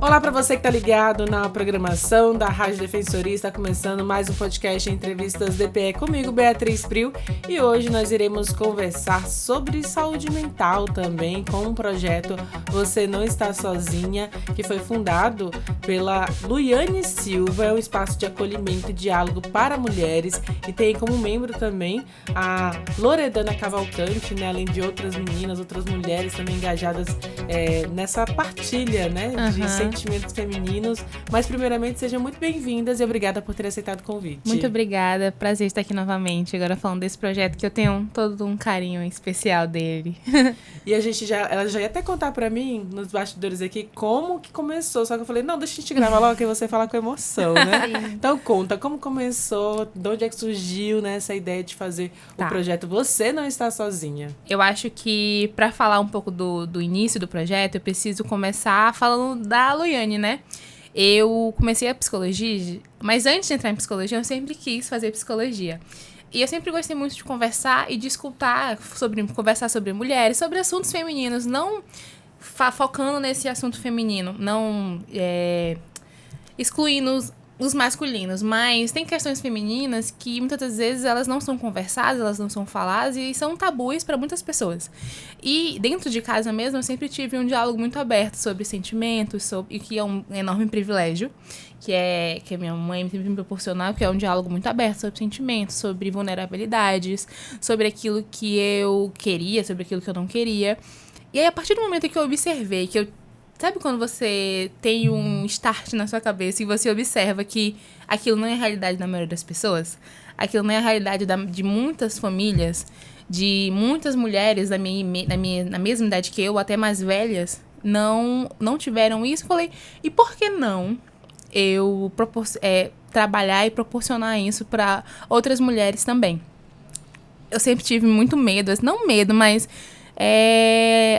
Olá para você que está ligado na programação da Rádio Defensoria, está começando mais um podcast Entrevistas DPE comigo, Beatriz Prio, e hoje nós iremos conversar sobre saúde mental também com um projeto Você Não Está Sozinha, que foi fundado pela Luiane Silva, é um espaço de acolhimento e diálogo para mulheres, e tem como membro também a Loredana Cavalcante, né, além de outras meninas, outras mulheres também engajadas nessa partilha, né, de sentimentos femininos. Mas primeiramente sejam muito bem-vindas e obrigada por ter aceitado o convite. Muito obrigada, prazer estar aqui novamente, agora falando desse projeto que eu tenho todo um carinho especial dele. E ela já ia até contar pra mim, nos bastidores aqui, como que começou, só que eu falei, não, deixa a gente gravar logo que você fala com emoção, né? Então conta, como começou, de onde é que surgiu, né, essa ideia de fazer o projeto Você Não Está Sozinha? Eu acho que pra falar um pouco do início do projeto, eu preciso começar falando da Luiane, né? Eu comecei a psicologia, mas antes de entrar em psicologia, eu sempre quis fazer psicologia. E eu sempre gostei muito de conversar e de escutar, conversar sobre mulheres, sobre assuntos femininos, não focando nesse assunto feminino, não excluindo os masculinos, mas tem questões femininas que muitas das vezes elas não são conversadas, elas não são faladas e são tabus para muitas pessoas. E dentro de casa mesmo eu sempre tive um diálogo muito aberto sobre sentimentos, e que é um enorme privilégio, que a minha mãe sempre me proporcionou, que é um diálogo muito aberto sobre sentimentos, sobre vulnerabilidades, sobre aquilo que eu queria, sobre aquilo que eu não queria. E aí a partir do momento que eu observei, sabe quando você tem um start na sua cabeça e você observa que aquilo não é a realidade da maioria das pessoas? Aquilo não é a realidade de muitas famílias, de muitas mulheres na mesma idade que eu, até mais velhas, não tiveram isso. Eu falei, e por que não eu trabalhar e proporcionar isso para outras mulheres também? Eu sempre tive muito medo, não medo, mas...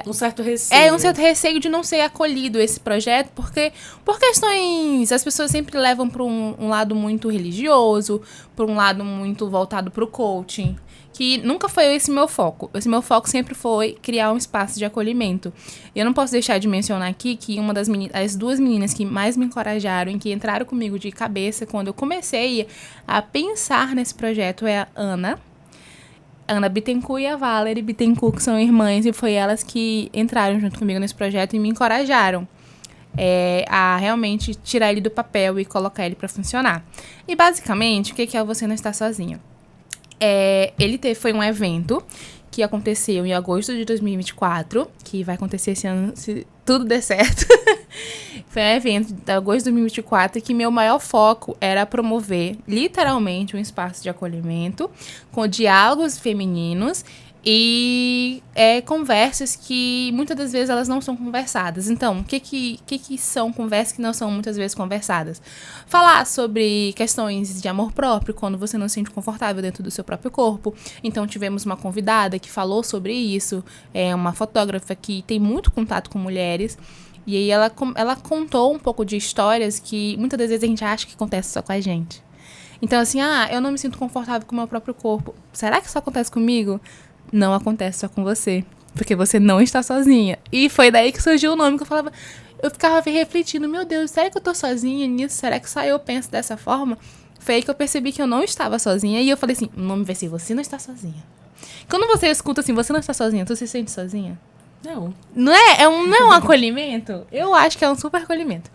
um certo receio. Um certo receio de não ser acolhido esse projeto, porque por questões... As pessoas sempre levam para um lado muito religioso, para um lado muito voltado para o coaching, que nunca foi esse meu foco. Esse meu foco sempre foi criar um espaço de acolhimento. E eu não posso deixar de mencionar aqui que as duas meninas que mais me encorajaram e que entraram comigo de cabeça quando eu comecei a pensar nesse projeto é a Ana Bittencourt e a Valerie Bittencourt, que são irmãs, e foi elas que entraram junto comigo nesse projeto e me encorajaram a realmente tirar ele do papel e colocar ele para funcionar. E basicamente, o que é o Você Não Está Sozinha? Foi um evento que aconteceu em agosto de 2024, que vai acontecer esse ano, se tudo der certo. Foi um evento de agosto de 2024 que meu maior foco era promover, literalmente, um espaço de acolhimento com diálogos femininos e conversas que muitas das vezes elas não são conversadas. Então, o que são conversas que não são muitas vezes conversadas? Falar sobre questões de amor próprio, quando você não se sente confortável dentro do seu próprio corpo. Então, tivemos uma convidada que falou sobre isso, uma fotógrafa que tem muito contato com mulheres. E aí ela contou um pouco de histórias que muitas das vezes a gente acha que acontece só com a gente. Então, assim, eu não me sinto confortável com o meu próprio corpo. Será que isso acontece comigo? Não acontece só com você, porque você não está sozinha. E foi daí que surgiu o nome, que eu ficava refletindo, meu Deus, será que eu tô sozinha nisso? Será que só eu penso dessa forma? Foi aí que eu percebi que eu não estava sozinha, e eu falei assim, o nome vai ser Você Não Está Sozinha. Quando você escuta assim, você não está sozinha, tu se sente sozinha? Não. Não é? Não é um acolhimento? Eu acho que é um super acolhimento.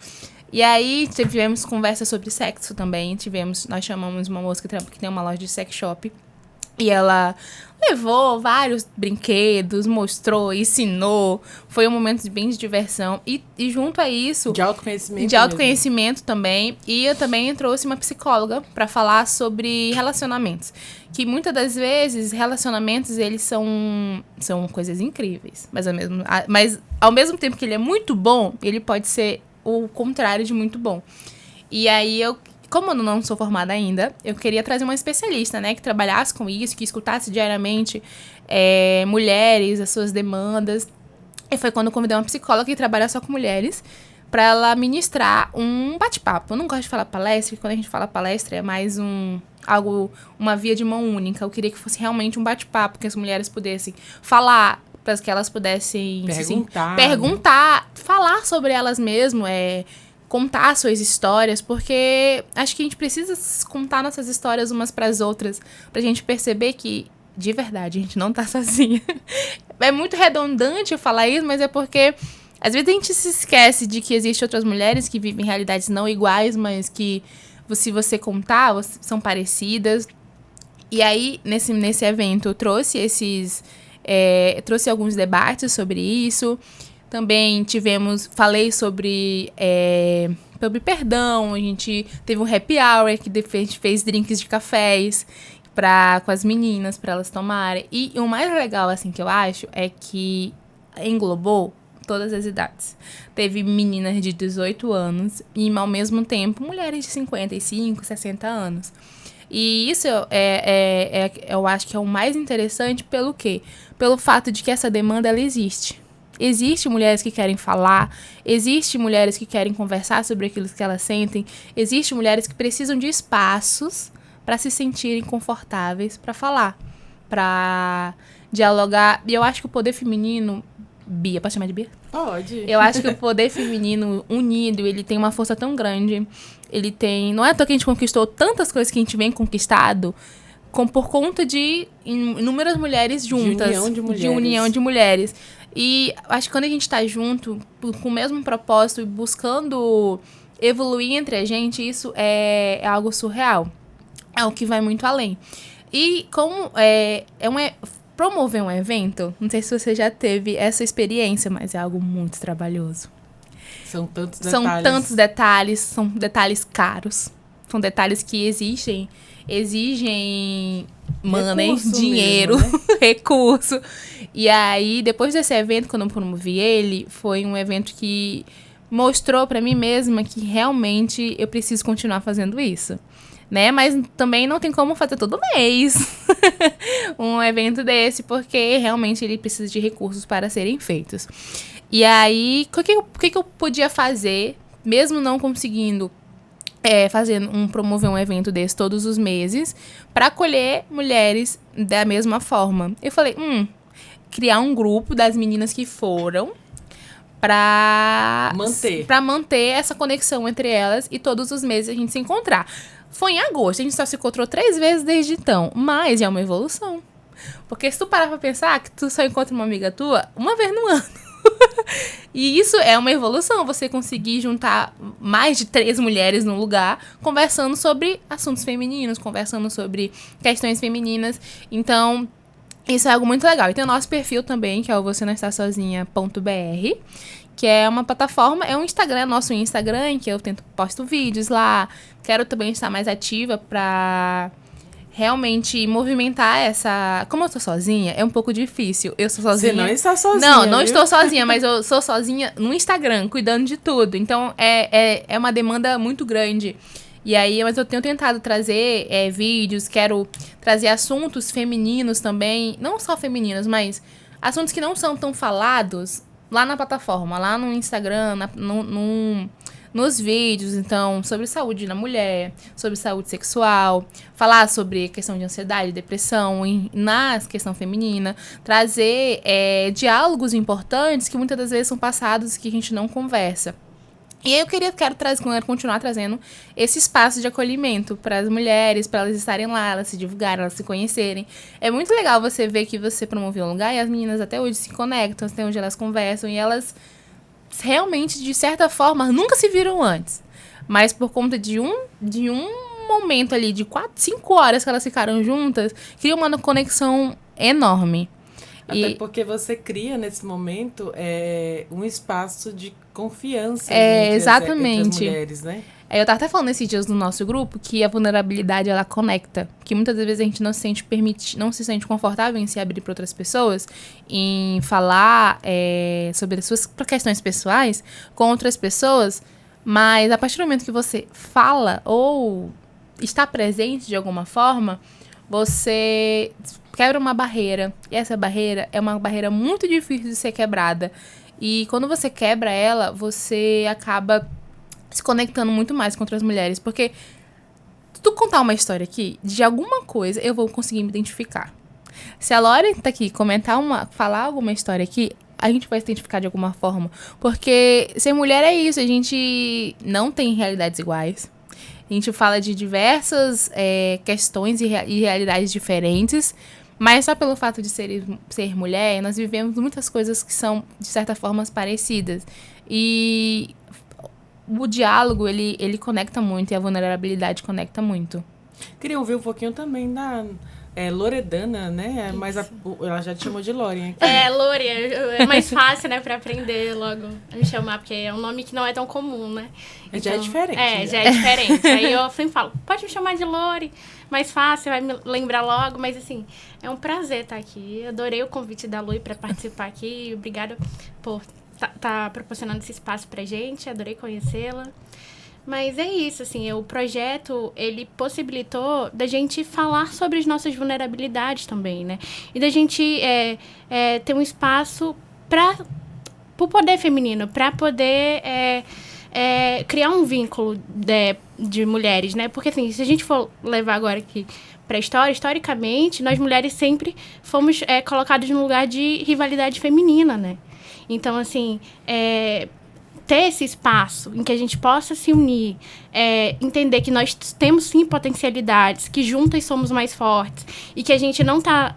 E aí, tivemos conversa sobre sexo também, nós chamamos uma moça que tem uma loja de sex shop, e ela levou vários brinquedos, mostrou, ensinou. Foi um momento bem de diversão. E junto a isso... De autoconhecimento. De autoconhecimento também. E eu também trouxe uma psicóloga para falar sobre relacionamentos. Que muitas das vezes, relacionamentos, eles são coisas incríveis. Mas ao mesmo tempo que ele é muito bom, ele pode ser o contrário de muito bom. E aí como eu não sou formada ainda, eu queria trazer uma especialista, né, que trabalhasse com isso, que escutasse diariamente mulheres, as suas demandas. E foi quando eu convidei uma psicóloga que trabalha só com mulheres, para ela ministrar um bate-papo. Eu não gosto de falar palestra, porque quando a gente fala palestra é mais uma via de mão única. Eu queria que fosse realmente um bate-papo, que as mulheres pudessem falar, para que elas pudessem perguntar, falar sobre elas mesmo, contar suas histórias, porque acho que a gente precisa contar nossas histórias umas pras outras, pra gente perceber que, de verdade, a gente não tá sozinha. É muito redundante eu falar isso, mas é porque às vezes a gente se esquece de que existem outras mulheres que vivem realidades não iguais, mas que, se você contar, são parecidas. E aí, nesse evento, eu trouxe trouxe alguns debates sobre isso. Também falei sobre perdão, a gente teve um happy hour que a gente fez drinks de cafés com as meninas, para elas tomarem. E o mais legal, assim, que eu acho, é que englobou todas as idades. Teve meninas de 18 anos e, ao mesmo tempo, mulheres de 55, 60 anos. E isso eu acho que é o mais interessante pelo quê? Pelo fato de que essa demanda, ela existe. Existem mulheres que querem falar, existem mulheres que querem conversar sobre aquilo que elas sentem, existem mulheres que precisam de espaços para se sentirem confortáveis para falar, para dialogar. E eu acho que o poder feminino... Bia, pode chamar de Bia? Pode. Eu acho que o poder feminino unido, ele tem uma força tão grande. Ele tem... Não é à toa que a gente conquistou tantas coisas que a gente vem conquistado por conta de inúmeras mulheres juntas. De união de mulheres. E acho que quando a gente tá junto, com o mesmo propósito e buscando evoluir entre a gente, isso é algo surreal. É o que vai muito além. E como promover um evento, não sei se você já teve essa experiência, mas é algo muito trabalhoso. São tantos detalhes. São tantos detalhes, são detalhes caros. São detalhes que exigem money, dinheiro, mesmo, né? recurso. E aí, depois desse evento, quando eu promovi ele, foi um evento que mostrou pra mim mesma que realmente eu preciso continuar fazendo isso. Né? Mas também não tem como fazer todo mês um evento desse, porque realmente ele precisa de recursos para serem feitos. E aí, o que eu podia fazer, mesmo não conseguindo promover um evento desse todos os meses, para acolher mulheres da mesma forma? Eu falei, criar um grupo das meninas que foram para manter essa conexão entre elas e todos os meses a gente se encontrar. Foi em agosto, a gente só se encontrou 3 vezes desde então, mas é uma evolução. Porque se tu parar pra pensar que tu só encontra uma amiga tua uma vez no ano. E isso é uma evolução, você conseguir juntar mais de 3 mulheres num lugar, conversando sobre assuntos femininos, conversando sobre questões femininas. Então, isso é algo muito legal. E tem o nosso perfil também, que é o vocênoestasozinha.br, que é uma plataforma, é um Instagram, nosso Instagram, que eu posto vídeos lá. Quero também estar mais ativa pra realmente movimentar essa... Como eu tô sozinha, é um pouco difícil. Eu sou sozinha. Você não está sozinha, Não viu? estou sozinha, mas eu sou sozinha no Instagram, cuidando de tudo. Então, é uma demanda muito grande. E aí, mas eu tenho tentado trazer vídeos, quero trazer assuntos femininos também. Não só femininos, mas assuntos que não são tão falados lá na plataforma, lá no Instagram, nos vídeos, então, sobre saúde na mulher, sobre saúde sexual, falar sobre questão de ansiedade, depressão, na questão feminina, trazer diálogos importantes que muitas das vezes são passados e que a gente não conversa. E aí eu quero continuar trazendo esse espaço de acolhimento para as mulheres, para elas estarem lá, elas se divulgarem, elas se conhecerem. É muito legal você ver que você promoveu um lugar e as meninas até hoje se conectam, até hoje elas conversam e elas realmente, de certa forma, nunca se viram antes. Mas por conta de um momento ali de 4, 5 horas que elas ficaram juntas, cria uma conexão enorme. Até porque você cria, nesse momento, um espaço de confiança entre as mulheres, né? Eu tava até falando esses dias no nosso grupo que a vulnerabilidade, ela conecta. Que muitas vezes a gente não se sente confortável em se abrir para outras pessoas, em falar sobre as suas questões pessoais com outras pessoas, mas a partir do momento que você fala ou está presente de alguma forma, você quebra uma barreira. E essa barreira é uma barreira muito difícil de ser quebrada. E quando você quebra ela, você acaba se conectando muito mais com outras mulheres. Porque se tu contar uma história aqui, de alguma coisa, eu vou conseguir me identificar. Se a Lore tá aqui, falar alguma história aqui, a gente vai se identificar de alguma forma. Porque ser mulher é isso, a gente não tem realidades iguais. A gente fala de diversas questões e realidades diferentes, mas só pelo fato de ser mulher, nós vivemos muitas coisas que são, de certa forma, parecidas. E o diálogo, ele conecta muito, e a vulnerabilidade conecta muito. Queria ouvir um pouquinho também da Loredana, né? Mas ela já te chamou de Lore aqui. Lore, é mais fácil, né, pra aprender logo a me chamar, porque é um nome que não é tão comum, né? Então, já é diferente. Já é diferente. Aí eu sempre falo, pode me chamar de Lore, mais fácil, vai me lembrar logo, mas assim, é um prazer estar aqui. Adorei o convite da Lui pra participar aqui. Obrigada por tá proporcionando esse espaço pra gente, adorei conhecê-la. Mas é isso, assim, o projeto, ele possibilitou da gente falar sobre as nossas vulnerabilidades também, né? E da gente ter um espaço para o poder feminino, para poder criar um vínculo de mulheres, né? Porque, assim, se a gente for levar agora aqui para a história, historicamente, nós mulheres sempre fomos colocadas num lugar de rivalidade feminina, né? Então, assim, ter esse espaço em que a gente possa se unir, entender que nós temos, sim, potencialidades, que juntas somos mais fortes e que a gente não está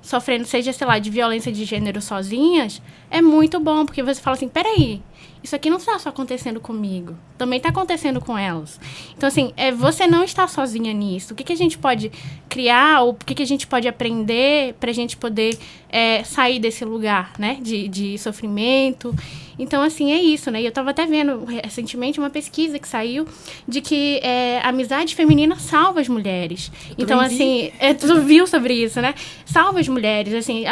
sofrendo, seja, sei lá, de violência de gênero sozinhas, é muito bom, porque você fala assim, peraí, isso aqui não está só acontecendo comigo, também está acontecendo com elas. Então, assim, você não está sozinha nisso. O que a gente pode criar, ou o que a gente pode aprender para a gente poder sair desse lugar, né, de sofrimento. Então, assim, é isso, né? E eu estava até vendo recentemente uma pesquisa que saiu de que a amizade feminina salva as mulheres. Então, assim, tu viu sobre isso, né? Salva as mulheres, assim,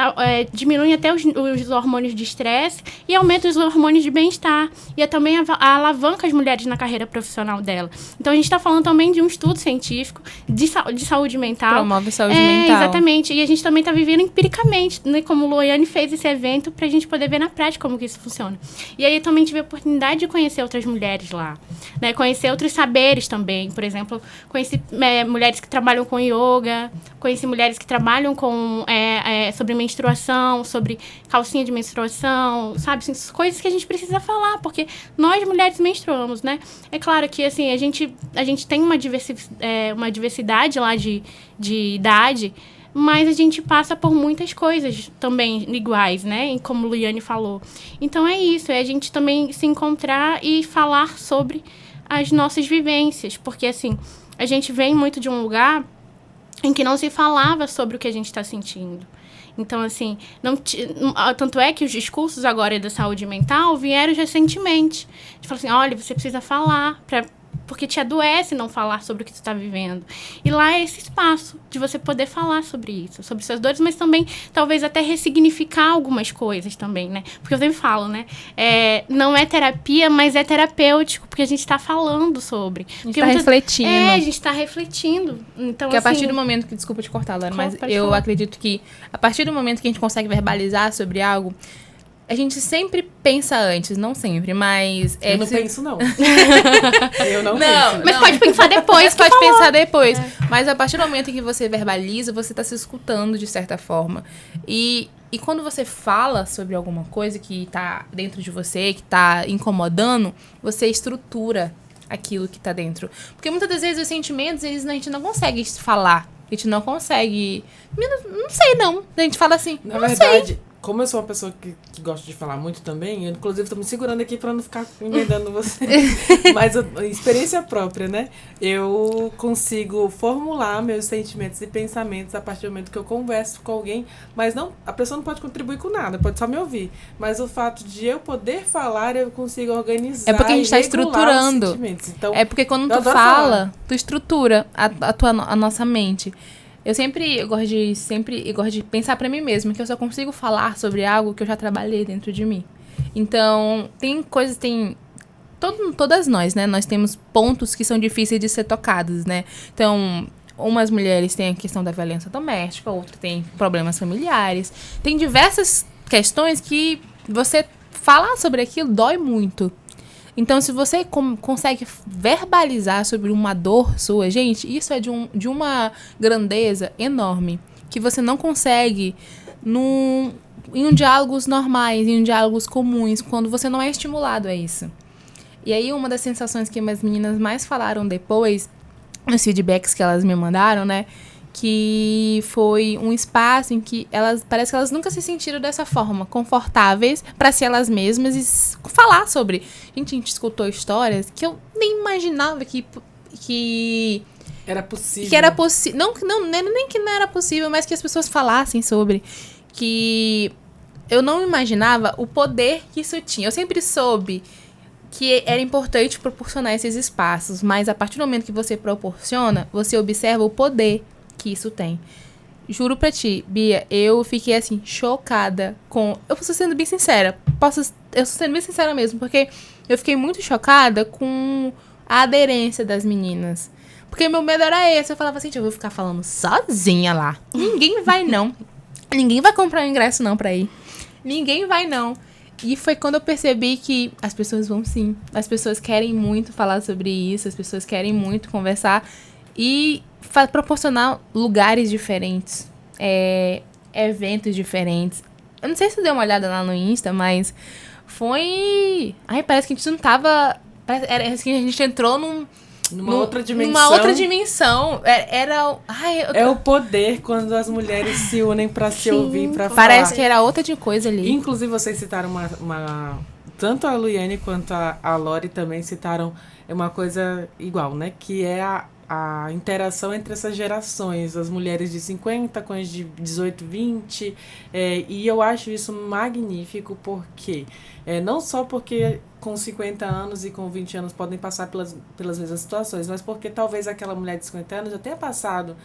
diminui até os hormônios de estresse e aumenta os hormônios de bem-estar. E também alavanca as mulheres na carreira profissional dela. Então, a gente está falando também de um estudo científico de saúde mental. Promove saúde mental. Exatamente. E a gente também está vivendo empiricamente, né? Como o Loiane fez esse evento para a gente poder ver na prática como que isso funciona. E aí eu também tive a oportunidade de conhecer outras mulheres lá, né? Conhecer outros saberes também. Por exemplo, conheci mulheres que trabalham com yoga, conheci mulheres que trabalham com sobre menstruação, sobre calcinha de menstruação, sabe? Assim, coisas que a gente precisa falar, porque nós mulheres menstruamos, né? É claro que, assim, a gente tem uma diversidade lá de idade, mas a gente passa por muitas coisas também iguais, né? Como o Luiane falou. Então, é isso. É a gente também se encontrar e falar sobre as nossas vivências. Porque, assim, a gente vem muito de um lugar em que não se falava sobre o que a gente está sentindo. Então, assim, tanto é que os discursos agora da saúde mental vieram recentemente. A gente fala assim, olha, você precisa falar porque te adoece não falar sobre o que tu está vivendo. E lá é esse espaço de você poder falar sobre isso, sobre suas dores, mas também, talvez, até ressignificar algumas coisas também, né? Porque eu sempre falo, né? Não é terapia, mas é terapêutico, porque a gente está falando sobre. A gente está refletindo. A gente está refletindo. Então, porque assim, a partir do momento que... Desculpa te cortar, Laura, mas eu falar. acredito que a partir do momento que a gente consegue verbalizar sobre algo, a gente sempre pensa antes, não sempre, mas... Eu não penso, não. Eu não penso. Mas pode pensar depois. Pensar depois. Mas a partir do momento em que você verbaliza, você está se escutando de certa forma. E quando você fala sobre alguma coisa que está dentro de você, que está incomodando, você estrutura aquilo que está dentro. Porque muitas das vezes os sentimentos, a gente não consegue falar. A gente não consegue... Não sei, não. A gente fala assim, na verdade... Como eu sou uma pessoa que gosta de falar muito também, eu, inclusive, tô me segurando aqui pra não ficar emendando você. Mas a experiência própria, né? Eu consigo formular meus sentimentos e pensamentos a partir do momento que eu converso com alguém, mas a pessoa não pode contribuir com nada, pode só me ouvir. Mas o fato de eu poder falar, eu consigo organizar. É porque a gente tá estruturando. Então, é porque quando tu fala, tu estrutura a nossa mente. Eu gosto de pensar pra mim mesma que eu só consigo falar sobre algo que eu já trabalhei dentro de mim. Então, todas nós, né? Nós temos pontos que são difíceis de ser tocados, né? Então, umas mulheres têm a questão da violência doméstica, outras têm problemas familiares. Tem diversas questões que você falar sobre aquilo dói muito. Então, se você consegue verbalizar sobre uma dor sua, gente, isso é de uma grandeza enorme, que você não consegue em um diálogos normais, em um diálogos comuns, quando você não é estimulado a isso. E aí, uma das sensações que as meninas mais falaram depois, nos feedbacks que elas me mandaram, né? Que foi um espaço em que parece que elas nunca se sentiram dessa forma, confortáveis para ser elas mesmas e falar sobre. A gente escutou histórias que eu nem imaginava que era possível. Que era possível. Não, nem que não era possível, mas que as pessoas falassem sobre. Que eu não imaginava o poder que isso tinha. Eu sempre soube que era importante proporcionar esses espaços, mas a partir do momento que você proporciona, você observa o poder que isso tem. Juro pra ti, Bia, eu fiquei assim, chocada com... Eu estou sendo bem sincera, eu estou sendo bem sincera mesmo, porque eu fiquei muito chocada com a aderência das meninas. Porque meu medo era esse, eu falava assim, eu vou ficar falando sozinha lá. Ninguém vai não. Ninguém vai comprar o ingresso não pra ir. Ninguém vai não. E foi quando eu percebi que as pessoas vão sim. As pessoas querem muito falar sobre isso, as pessoas querem muito conversar e proporcionar lugares diferentes, eventos diferentes. Eu não sei se você deu uma olhada lá no Insta, mas foi... Ai, parece que a gente não tava... Parece que a gente entrou numa outra dimensão. Numa outra dimensão. É o poder quando as mulheres se unem pra se ouvir, pra falar. Parece que era outra de coisa ali. Inclusive, vocês citaram tanto a Luiane quanto a Lori também citaram uma coisa igual, né? Que é a interação entre essas gerações. As mulheres de 50 com as de 18, 20. E eu acho isso magnífico porque... não só porque com 50 anos e com 20 anos podem passar pelas mesmas situações, mas porque talvez aquela mulher de 50 anos já tenha passado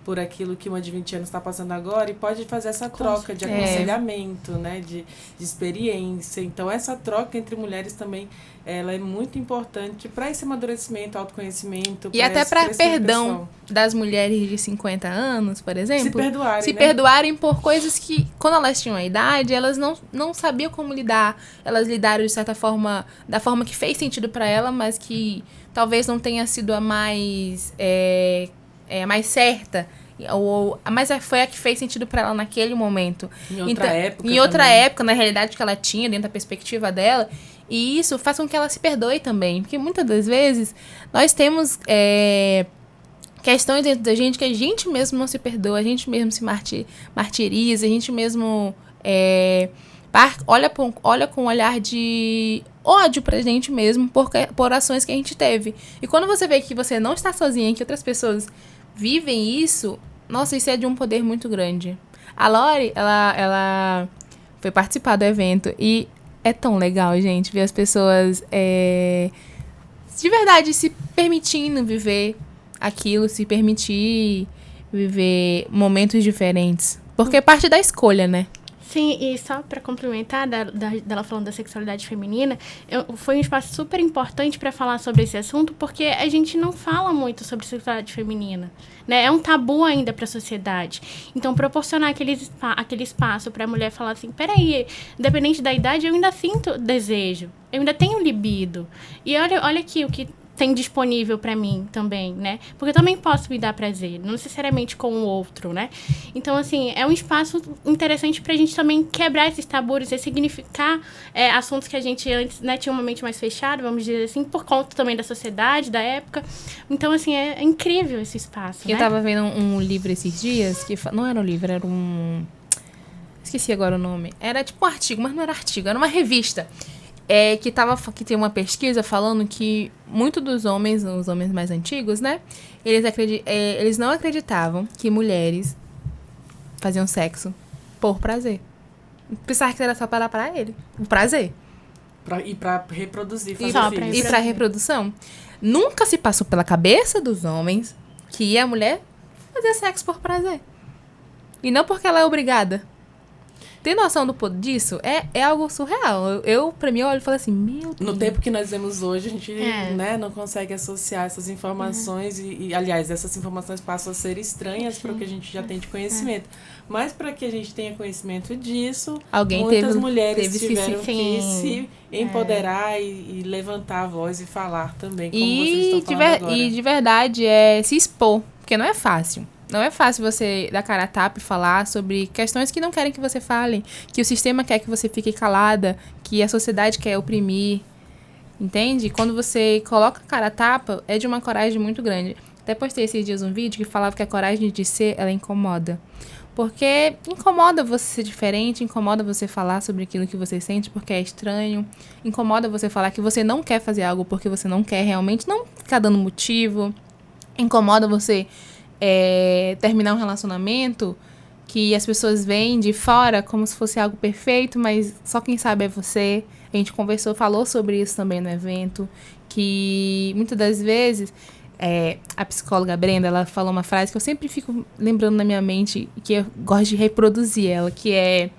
por aquilo que uma de 20 anos está passando agora e pode fazer essa troca de aconselhamento, né, de experiência. Então, essa troca entre mulheres também ela é muito importante para esse amadurecimento, autoconhecimento. E até para perdão das mulheres de 50 anos, por exemplo. Se né? perdoarem por coisas que, quando elas tinham a idade, elas não sabiam como lidar. Elas lidaram, de certa forma, da forma que fez sentido para ela, mas que talvez não tenha sido a mais certa. Mas foi a que fez sentido para ela naquele momento. Em outra época, na realidade que ela tinha, dentro da perspectiva dela. E isso faz com que ela se perdoe também. Porque muitas das vezes nós temos questões dentro da gente que a gente mesmo não se perdoa, a gente mesmo se martiriza, a gente mesmo olha com um olhar de ódio pra gente mesmo por ações que a gente teve. E quando você vê que você não está sozinha, que outras pessoas vivem isso, nossa, isso é de um poder muito grande. A Lori, ela foi participar do evento e é tão legal, gente, ver as pessoas de verdade se permitindo viver aquilo, se permitir viver momentos diferentes. Porque é parte da escolha, né? Sim, e só para complementar dela falando da sexualidade feminina, foi um espaço super importante para falar sobre esse assunto, porque a gente não fala muito sobre sexualidade feminina, né? É um tabu ainda para a sociedade. Então, proporcionar aquele espaço para a mulher falar assim, peraí, independente da idade, eu ainda sinto desejo, eu ainda tenho libido. E olha aqui o que tem disponível para mim também, né? Porque eu também posso me dar prazer, não necessariamente com o outro, né? Então, assim, é um espaço interessante pra gente também quebrar esses tabus, ressignificar assuntos que a gente antes, né, tinha uma mente mais fechada, vamos dizer assim, por conta também da sociedade, da época. Então, assim, é incrível esse espaço, Eu tava vendo um livro esses dias, que não era um livro, era um... Esqueci agora o nome. Era tipo um artigo, mas não era artigo, era uma revista. Que tem uma pesquisa falando que muitos dos homens, os homens mais antigos, né? Eles não acreditavam que mulheres faziam sexo por prazer. Pensavam que era só para ele. O prazer. E pra reproduzir, fazer filhos. E pra reprodução. Nunca se passou pela cabeça dos homens que a mulher fazia sexo por prazer. E não porque ela é obrigada. Tem noção do poder disso? É algo surreal. Pra mim, eu olho e falo assim, meu Deus. No tempo que nós vemos hoje, a gente né, não consegue associar essas informações e, aliás, essas informações passam a ser estranhas para o que a gente já tem de conhecimento. Mas para que a gente tenha conhecimento disso, muitas mulheres tiveram que se empoderar e levantar a voz e falar também, como vocês estão falando agora. E de verdade, se expor, porque não é fácil. Não é fácil você dar cara a tapa e falar sobre questões que não querem que você fale, que o sistema quer que você fique calada, que a sociedade quer oprimir. Entende? Quando você coloca a cara a tapa, é de uma coragem muito grande. Até postei esses dias um vídeo que falava que a coragem de ser, ela incomoda. Porque incomoda você ser diferente, incomoda você falar sobre aquilo que você sente porque é estranho, incomoda você falar que você não quer fazer algo porque você não quer realmente, não ficar dando motivo, incomoda você terminar um relacionamento que as pessoas veem de fora como se fosse algo perfeito, mas só quem sabe é você. A gente conversou, falou sobre isso também no evento, que muitas das vezes... a psicóloga Brenda, ela falou uma frase que eu sempre fico lembrando na minha mente, que eu gosto de reproduzir ela, que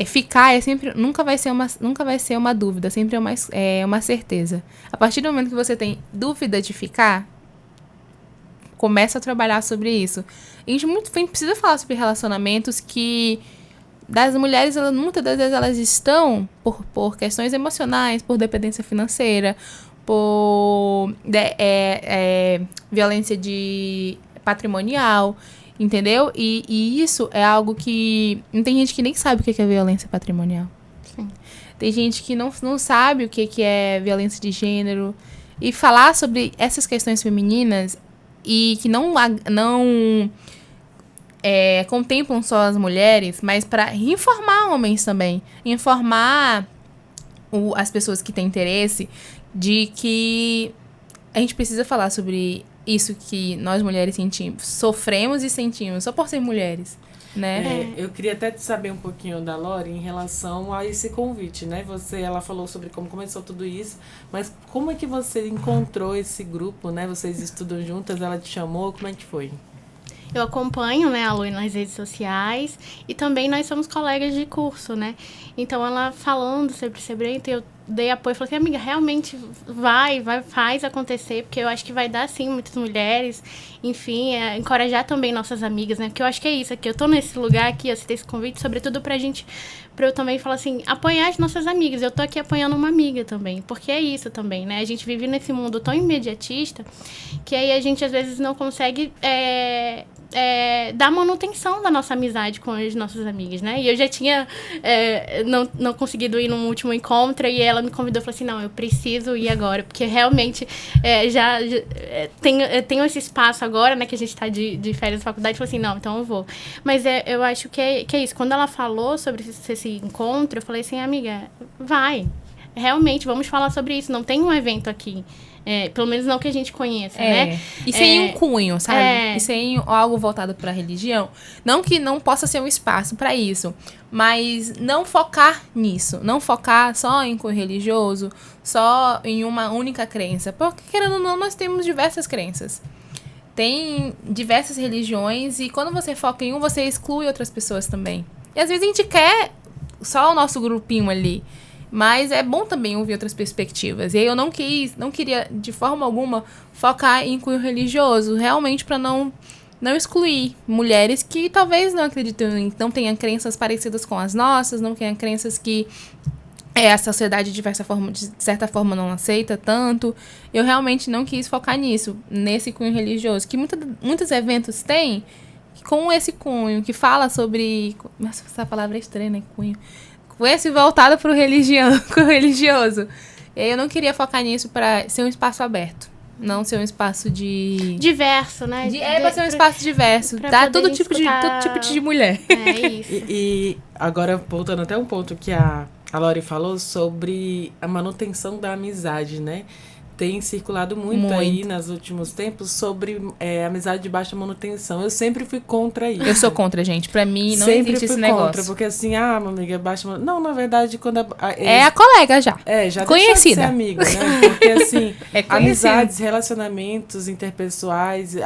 ficar sempre, nunca vai ser uma dúvida, sempre é uma certeza. A partir do momento que você tem dúvida de ficar, começa a trabalhar sobre isso. A gente precisa falar sobre relacionamentos que das mulheres, muitas das vezes elas estão por questões emocionais, por dependência financeira, por violência patrimonial, entendeu? E isso é algo que... Tem gente que nem sabe o que é violência patrimonial. Sim. Tem gente que não sabe o que é violência de gênero. E falar sobre essas questões femininas e que não contemplam só as mulheres, mas para informar homens também. Informar as pessoas que têm interesse de que a gente precisa falar sobre isso que nós mulheres sentimos, sofremos e sentimos, só por ser mulheres, né? Eu queria até saber um pouquinho da Lori em relação a esse convite, né? Ela falou sobre como começou tudo isso, mas como é que você encontrou esse grupo, né? Vocês estudam juntas, ela te chamou, como é que foi? Eu acompanho, né, a Lu nas redes sociais e também nós somos colegas de curso, né? Então, ela falando sobre evento, eu dei apoio e falei assim, amiga, realmente faz acontecer, porque eu acho que vai dar, sim, muitas mulheres, enfim, encorajar também nossas amigas, né? Porque eu acho que é isso, aqui eu tô nesse lugar aqui, eu citei esse convite, sobretudo pra eu também falar assim, apoiar as nossas amigas. Eu tô aqui apoiando uma amiga também, porque é isso também, né? A gente vive nesse mundo tão imediatista que aí a gente, às vezes, não consegue dar manutenção da nossa amizade com as nossas amigas, né? E eu já tinha não conseguido ir num último encontro e ela me convidou e falou assim, não, eu preciso ir agora, porque realmente já tenho esse espaço agora, né, que a gente tá de férias da faculdade, falou assim, não, então eu vou. Mas eu acho que é isso. Quando ela falou sobre esse encontro, eu falei assim, amiga, vai. Realmente, vamos falar sobre isso. Não tem um evento aqui. Pelo menos não que a gente conheça, né? E sem um cunho, sabe? E sem algo voltado para a religião. Não que não possa ser um espaço para isso, mas não focar nisso. Não focar só em cunho religioso, só em uma única crença. Porque, querendo ou não, nós temos diversas crenças. Tem diversas religiões e quando você foca em um, você exclui outras pessoas também. E às vezes a gente quer só o nosso grupinho ali. Mas é bom também ouvir outras perspectivas. E aí eu não queria, de forma alguma, focar em cunho religioso. Realmente para não excluir mulheres que talvez não acreditem, não tenham crenças parecidas com as nossas, não tenham crenças que a sociedade de certa forma não aceita tanto. Eu realmente não quis focar nisso, nesse cunho religioso. Que muitos eventos têm com esse cunho, que fala sobre... Nossa, essa palavra é estranha, né? Cunho. Com esse voltado pro religioso. E aí eu não queria focar nisso para ser um espaço aberto. Não ser um espaço de... Diverso, né? Pra ser um espaço diverso. Dá todo tipo de mulher. É isso. E agora, voltando até um ponto que a Lori falou sobre a manutenção da amizade, né? Tem circulado muito aí nos últimos tempos sobre amizade de baixa manutenção. Eu sempre fui contra isso. Eu sou contra, gente. Pra mim, não sempre existe esse contra, negócio. porque assim, minha amiga, baixa manutenção. Não, na verdade, quando... É a colega já. Já conhecida. Deixa de ser amigo, né? Porque assim, amizades, relacionamentos interpessoais,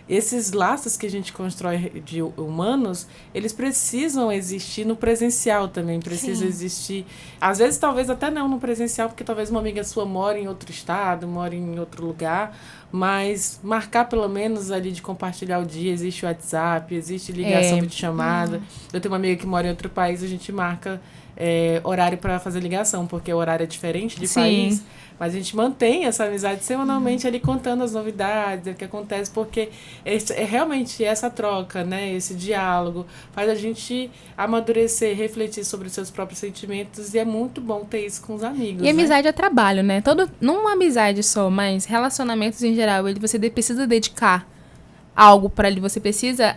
esses laços que a gente constrói de humanos, eles precisam existir no presencial também. Precisa existir... Às vezes, talvez até não no presencial, porque talvez uma amiga sua mora em outro estado, mora em outro lugar, mas marcar pelo menos ali de compartilhar o dia. Existe o WhatsApp, existe ligação de chamada. Eu tenho uma amiga que mora em outro país, a gente marca horário para fazer ligação, porque o horário é diferente de Sim. país. Mas a gente mantém essa amizade semanalmente ali contando as novidades, o que acontece, porque realmente essa troca, né, esse diálogo, faz a gente amadurecer, refletir sobre os seus próprios sentimentos, e é muito bom ter isso com os amigos. E amizade é trabalho, né? Não uma amizade só, mas relacionamentos em geral, você precisa dedicar algo para ele, você precisa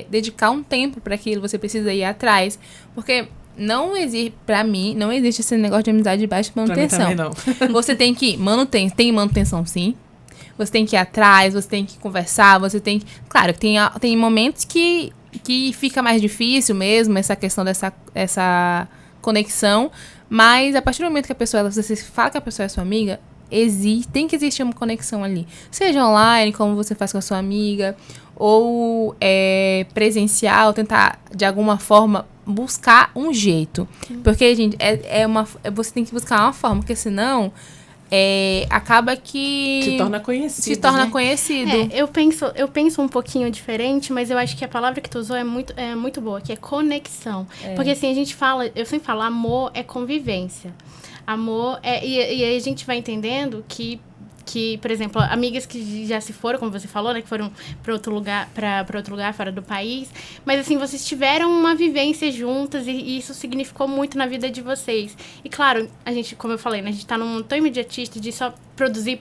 dedicar um tempo para aquilo, você precisa ir atrás, porque não existe, pra mim, não existe esse negócio de amizade de baixa manutenção. Pra mim também não. Você tem que tem manutenção, sim. Você tem que ir atrás, você tem que conversar, você tem que... Claro, tem momentos que fica mais difícil mesmo, essa questão essa conexão, mas a partir do momento que você fala que a pessoa é sua amiga, tem que existir uma conexão ali. Seja online, como você faz com a sua amiga, ou presencial, tentar, de alguma forma, buscar um jeito. Porque, gente, você tem que buscar uma forma, porque senão acaba que... Se torna conhecido. Se torna né? conhecido. Eu penso um pouquinho diferente, mas eu acho que a palavra que tu usou é muito boa, que é conexão. Porque assim, eu sempre falo, amor é convivência. Amor e aí a gente vai entendendo que, por exemplo, amigas que já se foram, como você falou, né, que foram para outro lugar fora do país, mas assim, vocês tiveram uma vivência juntas e isso significou muito na vida de vocês. E claro, a gente, como eu falei, né, a gente tá num mundo tão imediatista de só produzir,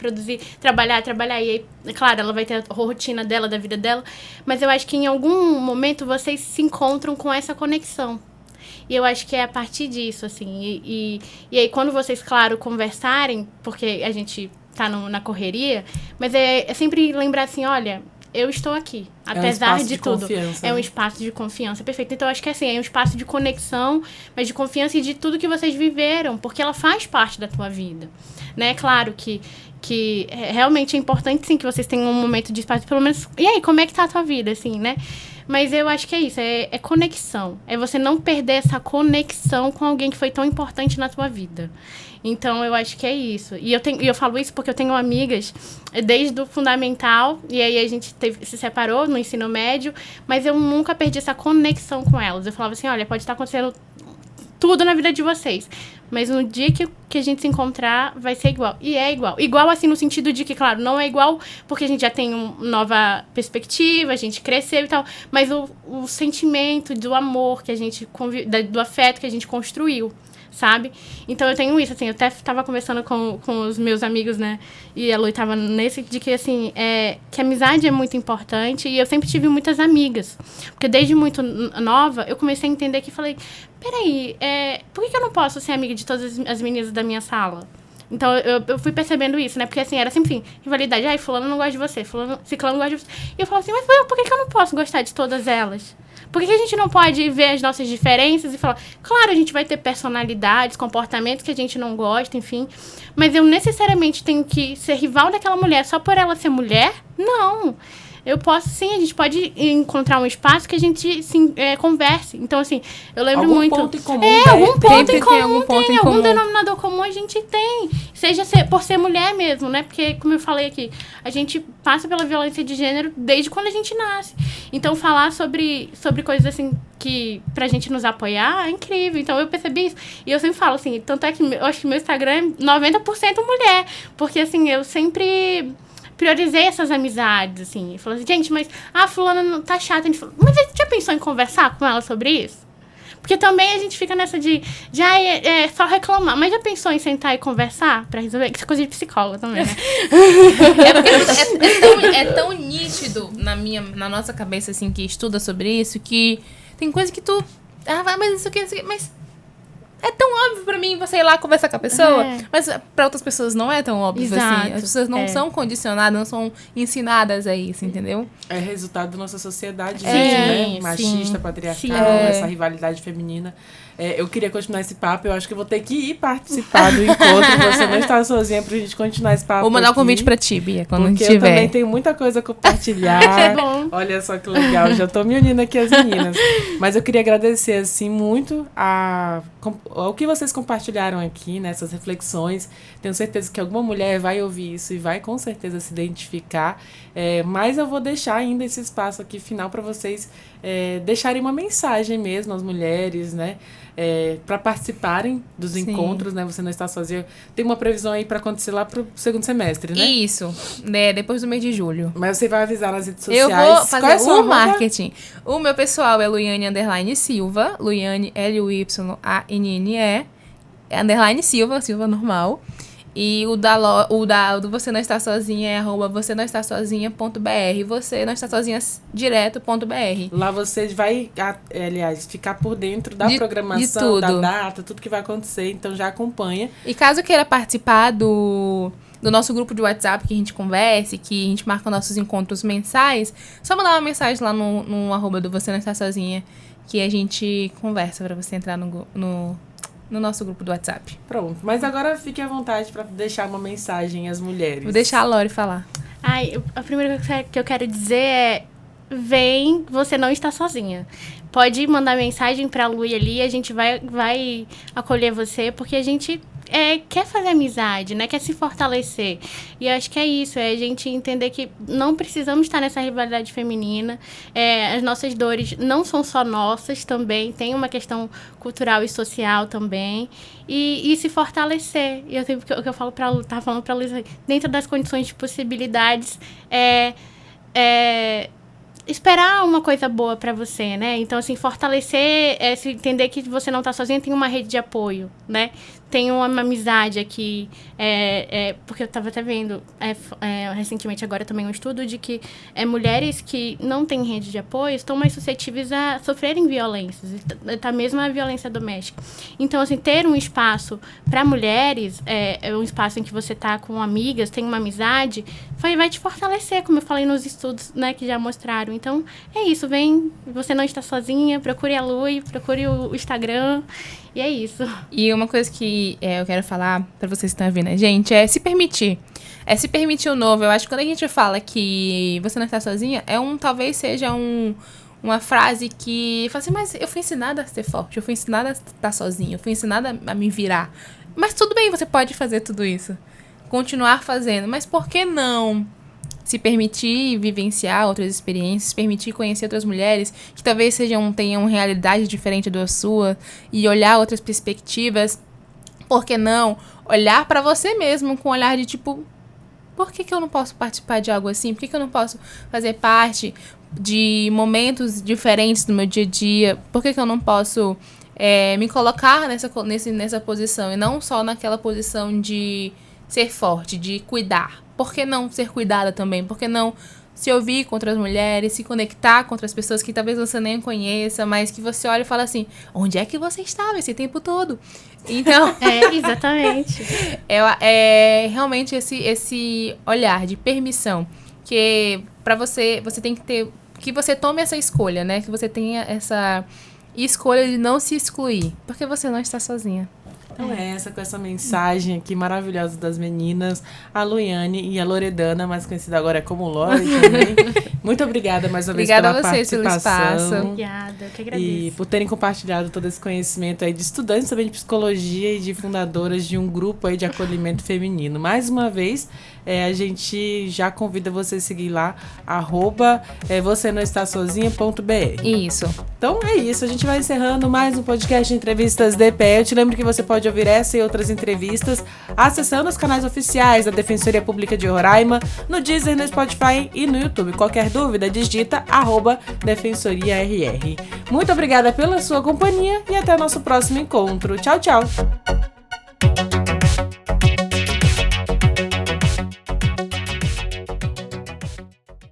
trabalhar, e aí, claro, ela vai ter a rotina dela, da vida dela, mas eu acho que em algum momento vocês se encontram com essa conexão. E eu acho que é a partir disso, assim, e aí quando vocês, claro, conversarem, porque a gente tá na correria, mas é sempre lembrar assim, olha, eu estou aqui, apesar de tudo. É um espaço de confiança, perfeito. Então, eu acho que assim, é um espaço de conexão, mas de confiança e de tudo que vocês viveram, porque ela faz parte da tua vida, né? Claro que realmente é importante, sim, que vocês tenham um momento de espaço, pelo menos, e aí, como é que tá a tua vida, assim, né? Mas eu acho que é isso, é conexão. É você não perder essa conexão com alguém que foi tão importante na tua vida. Então, eu acho que é isso. E eu falo isso porque eu tenho amigas desde o fundamental, e aí a gente se separou no ensino médio, mas eu nunca perdi essa conexão com elas. Eu falava assim, olha, pode estar acontecendo tudo na vida de vocês, mas no dia que a gente se encontrar, vai ser igual. E é igual. Igual, assim, no sentido de que, claro, não é igual porque a gente já tem uma nova perspectiva, a gente cresceu e tal, mas o sentimento do amor que a gente do afeto que a gente construiu, sabe? Então, eu tenho isso, assim, eu até tava conversando com os meus amigos, né, e a Lu tava nesse, de que, assim, que a amizade é muito importante, e eu sempre tive muitas amigas, porque desde muito nova, eu comecei a entender que, falei, peraí, por que eu não posso ser amiga de todas as meninas da minha sala? Então, eu fui percebendo isso, né, porque, assim, era sempre, assim, rivalidade, ai, fulano não gosta de você, ciclano não gosta de você, e eu falava assim, mas por que eu não posso gostar de todas elas? Por que a gente não pode ver as nossas diferenças e falar... Claro, a gente vai ter personalidades, comportamentos que a gente não gosta, enfim. Mas eu necessariamente tenho que ser rival daquela mulher só por ela ser mulher? Não. Eu posso, sim, a gente pode encontrar um espaço que a gente converse. Então, assim, eu lembro algum muito... Ponto em comum, algum ponto em comum algum ponto em algum comum. denominador comum a gente tem. Seja por ser mulher mesmo, né? Porque, como eu falei aqui, a gente passa pela violência de gênero desde quando a gente nasce. Então, falar sobre coisas, assim, que pra gente nos apoiar é incrível. Então, eu percebi isso. E eu sempre falo, assim, tanto é que eu acho que meu Instagram é 90% mulher. Porque, assim, eu sempre... priorizei essas amizades, assim. Falei assim, gente, mas a fulana não tá chata. A gente falou, mas você já pensou em conversar com ela sobre isso? Porque também a gente fica nessa de só reclamar. Mas já pensou em sentar e conversar pra resolver? Isso é coisa de psicóloga também, né? É tão nítido na nossa cabeça, assim, que estuda sobre isso, que tem coisa que tu... mas isso aqui, mas... É tão óbvio pra mim você ir lá conversar com a pessoa, mas pra outras pessoas não é tão óbvio. Exato. Assim. As pessoas não são condicionadas, não são ensinadas a isso, entendeu? É resultado da nossa sociedade, Sim, né? Machista, sim. patriarcal, Sim. essa rivalidade feminina. Eu queria continuar esse papo, eu acho que eu vou ter que ir participar do encontro. Você não está sozinha pra gente continuar esse papo. Vou mandar aqui, um convite pra ti, Bia, quando porque tiver. eu também tenho muita coisa a compartilhar. É bom. Olha só que legal, já tô me unindo aqui às meninas. Mas eu queria agradecer, assim, muito ao que vocês compartilharam aqui, nessas reflexões. Tenho certeza que alguma mulher vai ouvir isso e vai com certeza se identificar. Mas eu vou deixar ainda esse espaço aqui final para vocês deixarem uma mensagem mesmo às mulheres, né? para participarem dos encontros, né? Você Não Está Sozinha. Tem uma previsão aí para acontecer lá pro segundo semestre, né? Isso, né? Depois do mês de julho. Mas você vai avisar nas redes sociais. Eu vou fazer o marketing. O meu pessoal é Luiane_Silva, Luiane, Luyane_Silva, Silva normal. E o do Você Não Está Sozinha é @você não está sozinha.br. Você não está sozinha direto.br. Lá você vai, aliás, ficar por dentro da programação, da data, tudo que vai acontecer. Então já acompanha. E caso queira participar do nosso grupo de WhatsApp, que a gente converse, que a gente marca nossos encontros mensais, só mandar uma mensagem lá no @ do Você Não Está Sozinha, que a gente conversa pra você entrar no nosso grupo do WhatsApp. Pronto. Mas agora fique à vontade para deixar uma mensagem às mulheres. Vou deixar a Lori falar. A primeira coisa que eu quero dizer é: vem, você não está sozinha. Pode mandar mensagem pra Lu ali, a gente vai acolher você, porque a gente quer fazer amizade, né? Quer se fortalecer. E eu acho que é isso, é a gente entender que não precisamos estar nessa rivalidade feminina. As nossas dores não são só nossas também, tem uma questão cultural e social também. E se fortalecer. E eu tenho o que eu falo pra Lu, tava falando pra Lu, dentro das condições de possibilidades, esperar uma coisa boa pra você, né? Então, assim, fortalecer, se entender que você não tá sozinha, tem uma rede de apoio, né? Tem uma amizade aqui, porque eu tava até vendo recentemente agora também um estudo de que mulheres que não têm rede de apoio estão mais suscetíveis a sofrerem violências, tá mesmo a violência doméstica. Então, assim, ter um espaço para mulheres, um espaço em que você tá com amigas, tem uma amizade, vai te fortalecer, como eu falei nos estudos, né, que já mostraram. Então, é isso, vem, você não está sozinha, procure a Lu, procure o Instagram, e é isso. E uma coisa que eu quero falar pra vocês que estão ouvindo, gente, é se permitir. É se permitir o novo. Eu acho que quando a gente fala que você não está sozinha, talvez seja uma frase que fala assim, mas eu fui ensinada a ser forte, eu fui ensinada a estar sozinha, eu fui ensinada a me virar. Mas tudo bem, você pode fazer tudo isso. Continuar fazendo. Mas por que não se permitir vivenciar outras experiências, se permitir conhecer outras mulheres que talvez tenham realidade diferente da sua e olhar outras perspectivas? Por que não olhar pra você mesmo com um olhar de tipo, por que eu não posso participar de algo assim? Por que eu não posso fazer parte de momentos diferentes do meu dia a dia? Por que eu não posso me colocar nessa posição e não só naquela posição de ser forte, de cuidar? Por que não ser cuidada também? Por que não se ouvir com outras mulheres, se conectar com outras pessoas que talvez você nem conheça, mas que você olha e fala assim, onde é que você estava esse tempo todo? Então... exatamente. Realmente esse olhar de permissão, que pra você tem que ter... Que você tome essa escolha, né? Que você tenha essa escolha de não se excluir, porque você não está sozinha. Então com essa mensagem aqui maravilhosa das meninas, a Luiane e a Loredana, mais conhecida agora como Lori também. Muito obrigada mais uma vez pela participação. Pelo espaço. Obrigada, eu que agradeço. E por terem compartilhado todo esse conhecimento aí de estudantes também de psicologia e de fundadoras de um grupo aí de acolhimento feminino. Mais uma vez, a gente já convida você a seguir lá, @você não está sozinha.br. Isso. Então é isso, a gente vai encerrando mais um podcast de entrevistas DPE. Eu te lembro que você pode ouvir essa e outras entrevistas acessando os canais oficiais da Defensoria Pública de Roraima, no Deezer, no Spotify e no YouTube. Qualquer dúvida, digita @DefensoriaRR. Muito obrigada pela sua companhia e até o nosso próximo encontro. Tchau, tchau!